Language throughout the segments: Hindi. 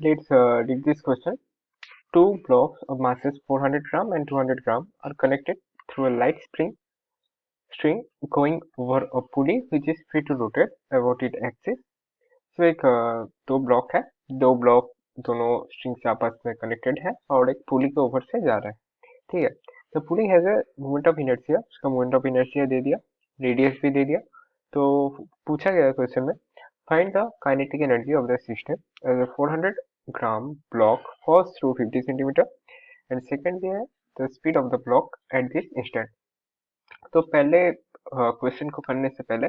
Read this question. Two blocks of masses 400 gram and 200 gram are connected through a light string going over a pulley which is free to rotate about its axis. So एक दो ब्लॉक है, दो ब्लॉक दोनों स्ट्रिंग से आपस में कनेक्टेड है और एक पुली के ऊपर से जा रहा है. ठीक है. तो pulley has a moment of inertia, उसका मोमेंट ऑफ इनर्शिया दे दिया, रेडियस भी दे दिया. तो पूछा गया क्वेश्चन में find the kinetic energy of the system as a 400 gram block falls through 50 centimeter and second है the speed of the block at this instant. तो पहले क्वेश्चन को करने से पहले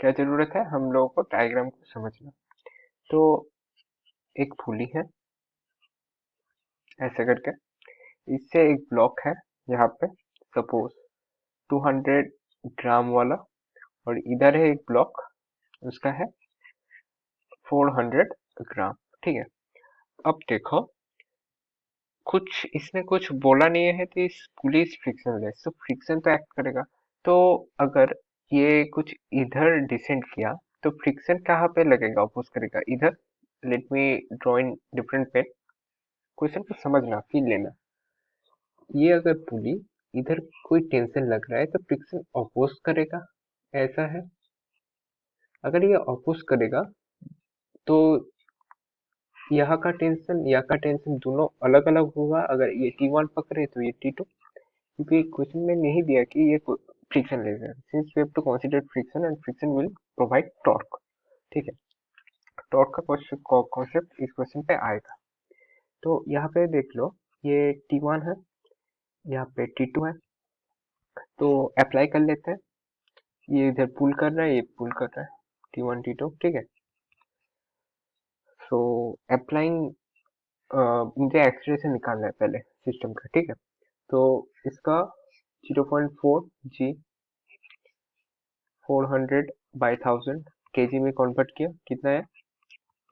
क्या जरूरत है, हम लोगों को डायग्राम को समझना. तो एक पुली है ऐसे करके, इससे एक ब्लॉक है यहाँ पे सपोज 200 ग्राम वाला, और इधर है एक ब्लॉक उसका है 400 ग्राम. ठीक है. अब देखो कुछ इसमें कुछ बोला नहीं है, तो इस पुलिस फ्रिक्शन लेस, तो फ्रिक्शन तो एक्ट करेगा. तो अगर ये कुछ इधर डिसेंड किया तो फ्रिक्शन कहाँ पे लगेगा, अपोज करेगा इधर. Let me draw in different pen. Question को समझना, फील लेना. ये अगर पुली इधर कोई टेंशन लग रहा है तो फ्रिक्शन अपोज करेगा, ऐसा है. अगर ये अपोज करेगा तो यहाँ का टेंशन दोनों अलग अलग होगा. अगर ये T1 पकड़े तो ये T2, क्योंकि क्वेश्चन में नहीं दिया कि ये फ्रिक्शन लेस है. Since we have to consider friction and friction will provide torque. ठीक है. टॉर्क का कॉन्सेप्ट इस क्वेश्चन पे आएगा. तो यहाँ पे देख लो, ये T1 है, यहाँ पे T2 है. तो अप्लाई कर लेते हैं. ये इधर पुल कर रहा है, ये पुल कर रहा है, T1 T2. ठीक है. सो अप्लाइंग, मुझे एक्सलेशन निकालना है पहले सिस्टम का. ठीक है. तो इसका 0.4 जी 400 बाई 1000 केजी में कन्वर्ट किया, कितना है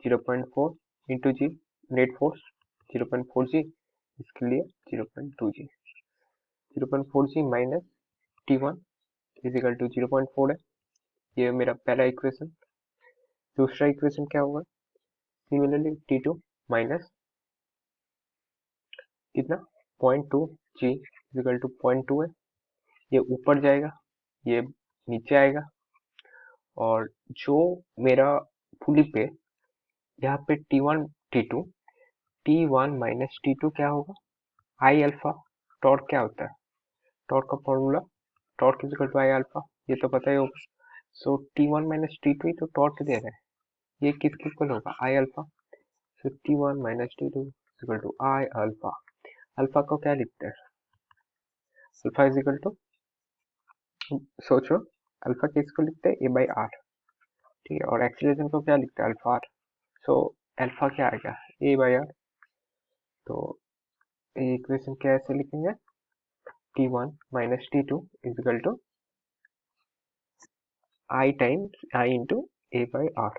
0.4 इंटू जी नेट फोर्स 0.4 जी, इसके लिए 0.2 जी. 0.4 G minus T1 equal to 0.4 है. ये मेरा पहला इक्वेशन. दूसरा इक्वेशन क्या होगा, सिमिलरली T2 माइनस कितना 0.2 जी इजिकल टू 0.2 है. ये ऊपर जाएगा, ये नीचे आएगा, और जो मेरा पुली पे यहाँ पे T1 T2 T1 minus T2 क्या होगा, आई अल्फा. टॉर्क क्या होता है, टॉर्क का formula torque is equal to I alpha, ये तो पता ही होगा. सो T1 माइनस T2 ही तो टॉर्क दे रहे हैं, ये किसके इक्वल होगा, I alpha. So T1 minus T2 equal to I alpha. Alpha को क्या लिखते हैं, अल्फा इज इक्वल टू, सोचो अल्फा किसको लिखते हैं, ए बाई आर. ठीक है. और एक्सीलरेशन को क्या लिखते हैं, अल्फा आर. सो अल्फा क्या आएगा, ए बाई आर. तो इक्वेशन कैसे लिखेंगे, T1 minus T2 is equal to I times I into A by R.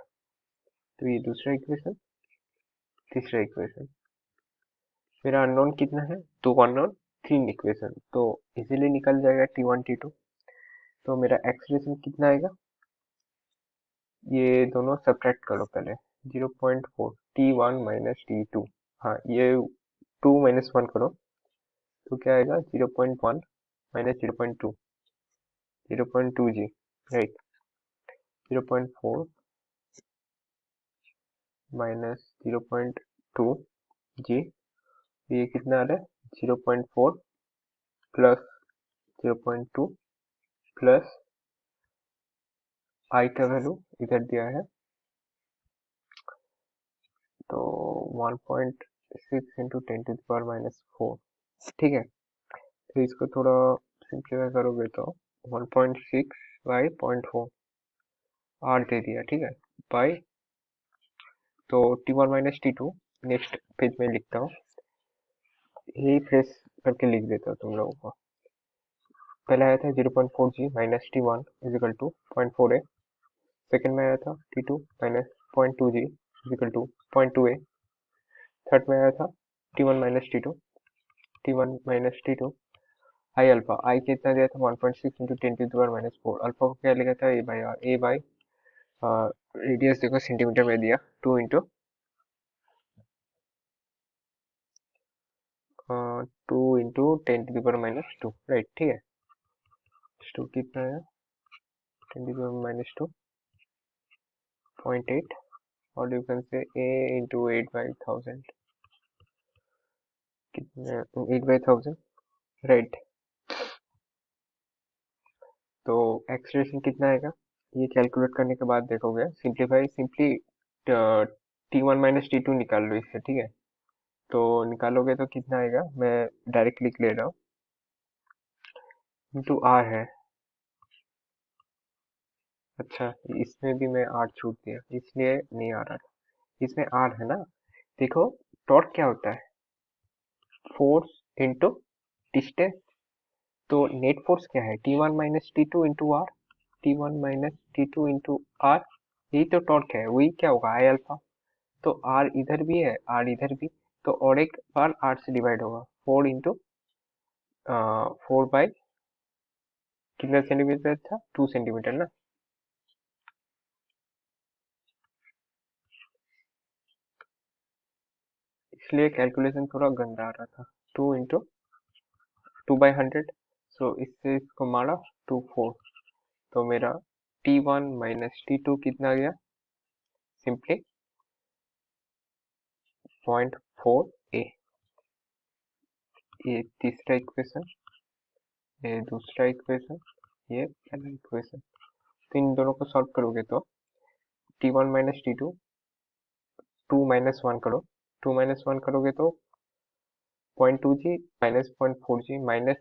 तो ये दूसरा इक्वेशन. तीसरा इक्वेशन, मेरा अननोन कितना है, दो अननोन, तीन इक्वेशन, तो इजीली निकल जाएगा T1 T2. तो मेरा एक्सलेशन कितना आएगा, ये दोनों सब्ट्रैक्ट करो पहले. 0.4 T1 माइनस T2, हाँ ये 2 माइनस 1 करो तो क्या आएगा 0.1 माइनस 0.2 0.2 जी, राइट. 0.4 माइनस 0.2 जी, ये कितना आ रहा है 0.4 प्लस 0.2 प्लस आई का वैल्यू इधर दिया है तो 1.6 into 10 to the power minus 4. ठीक है. तो इसको थोड़ा सिंप्लीफाई करोगे तो 1.6 बाई 0.4 आर दे दिया. ठीक है. बाई, तो T1 minus T2 next page में लिखता हूँ, यही फ्रेश करके लिख देता हूँ तुम लोगों को. पहले आया था 0.4 G minus T1 equal to 0.4 A. Second में आया था T2 minus 0.2 G equal to 0.2 A. Third में आया था T1 minus T2 minus T2 I alpha. I कितना दिया था 1.6 into 10 to the power minus 4. Alpha को क्या लिखा था, A by R. A by radius देखो सेंटीमीटर में दिया 2 इंटू 2 इंटू 10⁻², राइट, ठीक है। टू कितना है, 10⁻², 0.8, और you can say a into 8/1000, कितने, 8/1000, राइट। तो एक्सलेशन कितना आएगा, ये कैलकुलेट करने के बाद देखोगे, सिंपली T1 - T2 निकाल लो इससे, ठीक है। तो निकालोगे तो कितना आएगा, मैं डायरेक्ट लिख ले रहा हूँ, इंटू आर है। अच्छा, इसमें भी मैं आर छूट दिया, इसलिए नहीं आ रहा था, इसमें आर है ना। देखो, टॉर्क क्या होता है, फोर्स इंटू डिस्टेंस। तो नेट फोर्स क्या है, T1 - T2 into are, T1 - T2 into are, यही तो टॉर्क है, वही क्या होगा, आई अल्फा। तो आर इधर भी है, आर इधर भी, तो और एक बार आर से डिवाइड होगा, 4 इंटू 4 बाई कितना सेंटीमीटर था, 2 सेंटीमीटर ना। इसलिए कैलकुलेशन थोड़ा गंदा आ रहा था। 2 इंटू 2/100, सो इससे इसको मारा 2 4, तो मेरा T1 - T2 कितना गया, सिंपली 0.4 a। ये तीसरा इक्वेशन, ये दूसरा इक्वेशन, ये पहला इक्वेशन। तो इन दोनों को सॉल्व करोगे तो T1 - T2, 2 - 1 करो, 2 - 1 करोगे तो 0.2g माइनस 0.4g, माइनस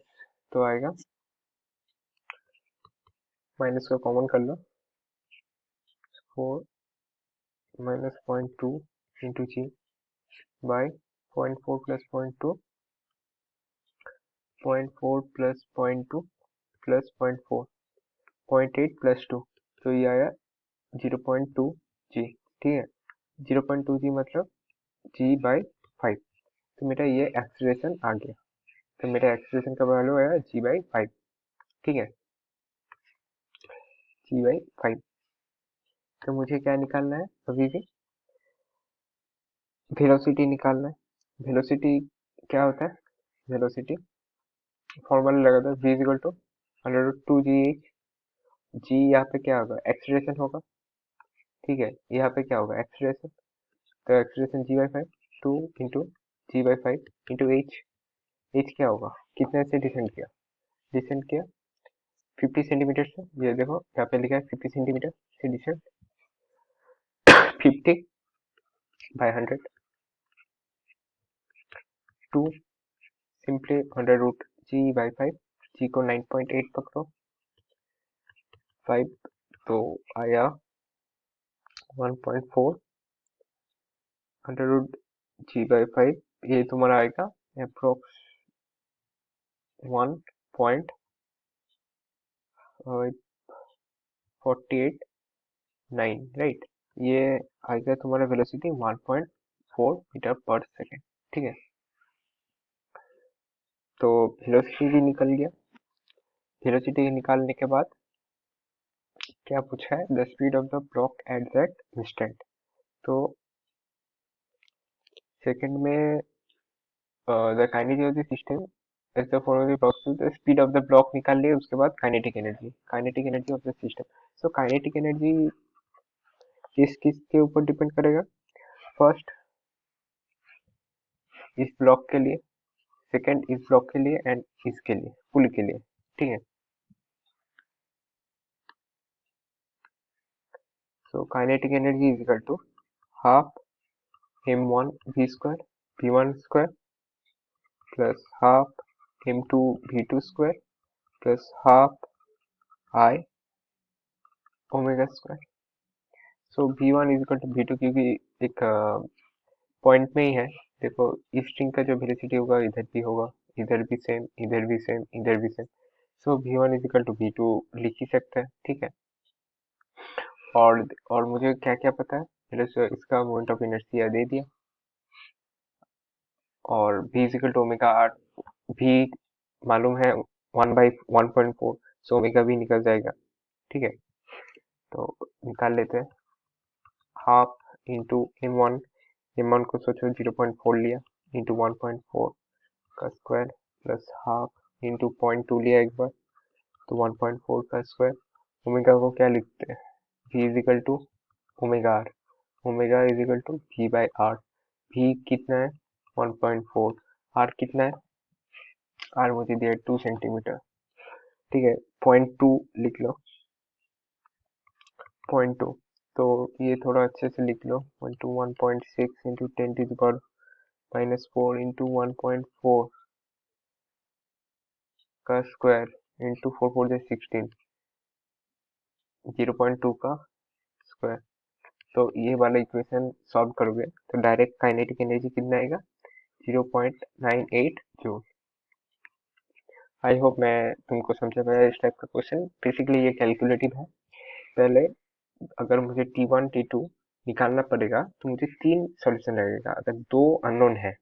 तो आएगा, माइनस का कॉमन कर लो, 4 minus 0.2 into G by 0.4 plus 0.2, 0.4 plus 0.2 plus 0.4, 0.8 plus 2, तो ये आया 0.2 जी, ठीक है। 0.2 जी मतलब g/5, तो मेरा ये एक्सीलरेशन आ गया, तो मेरा एक्सीलरेशन का वैल्यू आया g/5, ठीक है, g/5। तो मुझे क्या निकालना है, अभी भी वेलोसिटी निकालना है। वेलोसिटी क्या होता है, वेलोसिटी फॉर्मूला लगा दो, v इक्वल टू √2gh। जी यहाँ पे क्या होगा, एक्सीलरेशन होगा, ठीक है, यहाँ पे क्या होगा, एक्सीलरेशन, तो acceleration g/5, 2 into g/5 into h। h क्या होगा, कितने से डिसेंड किया, डिसेंड किया 50 सेंटीमीटर से, ये देखो यहाँ पे लिखा है 50 सेंटीमीटर से डिसेंड, 50/100, 2 सिंपली 100√g/5, g को 9.8 पकड़ो, 5, तो आया 1.4, 100√g/5, ये तुम्हारा आएगा अप्रोक्स 1.489, राइट। ये आएगा तुम्हारा वेलोसिटी 1.4 मीटर पर सेकेंड, ठीक है। तो वेलोसिटी भी निकल गया। वेलोसिटी निकालने के बाद क्या पूछा है, the speed of the block at that instant. तो सेकंड में the kinetic of the system is the following process, the speed of the block निकाल लिए, उसके बाद kinetic energy, kinetic energy of the system. So kinetic energy किस किस के ऊपर डिपेंड करेगा, फर्स्ट इस ब्लॉक के लिए, सेकंड इस ब्लॉक के लिए, एंड इसके लिए, पुल के लिए, ठीक है। So kinetic energy is equal to half m1 v² v1 square plus half m2 v2 square plus half I omega square. So v1 is equal to v2, क्योंकि एक पॉइंट में ही है, देखो इस स्ट्रिंग का जो वेलोसिटी होगा इधर भी होगा, इधर भी सेम, इधर भी सेम, इधर भी same. So v1 is equal to v2 लिख ही सकते हैं, ठीक है। और मुझे क्या क्या पता है, पहले इसका मोमेंट ऑफ इनर्शिया दे दिया, और v is equal to omega R, v मालूम है 1/1.4, सो ओमेगा भी निकल जाएगा, ठीक है। तो निकाल लेते हैं, हाफ इंटू m1, m1 को सोचो 0.4 लिया, इंटू 1.4, का स्क्वायर प्लस हाफ इंटू 0.2 लिया एक बार तो 1.4 का स्क्वायर। ओमेगा को क्या लिखते हैं, v is equal to omega R, omega is equal to v by R. v कितना है 1.4, आर कितना है, आर मुझे दिया 2 सेंटीमीटर, ठीक है 0.2 लिख लो 0.2। तो ये थोड़ा अच्छे से लिख लो 1 into 10 to the power -4 into 1.4 का स्क्वायर इंटू 4 4 जो 16, 0.2 का स्क्वायर। तो ये वाला इक्वेशन सॉल्व करोगे तो डायरेक्ट काइनेटिक एनर्जी कितना आएगा 0.98 जूल। आई होप मैं तुमको समझ पाया इस टाइप का क्वेश्चन। बेसिकली ये कैलकुलेटिव है। पहले अगर मुझे T1 T2 निकालना पड़ेगा तो मुझे 3 सॉल्यूशन लगेगा। अगर 2 अननोन है,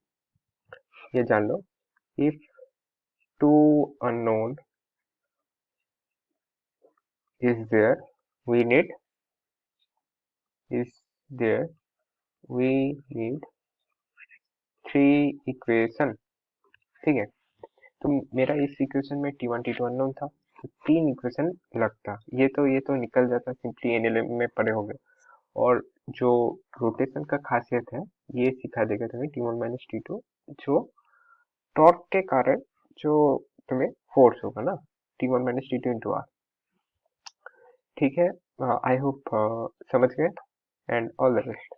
ये जान लो, if 2 unknown is there we need is there we need 3 equation, ठीक है। तो मेरा इस इक्वेशन में T1 T2 अननोन था तो 3 इक्वेशन लगता, ये तो निकल जाता, सिंपली एनएलएम में पड़े हो गए। और जो रोटेशन का खासियत है ये सिखा देगा तुम्हें T1 माइनस T2, जो टॉर्क के कारण जो तुम्हें फोर्स होगा ना T1 minus T2 into are, ठीक है। आई होप समझ गए एंड ऑल द बेस्ट।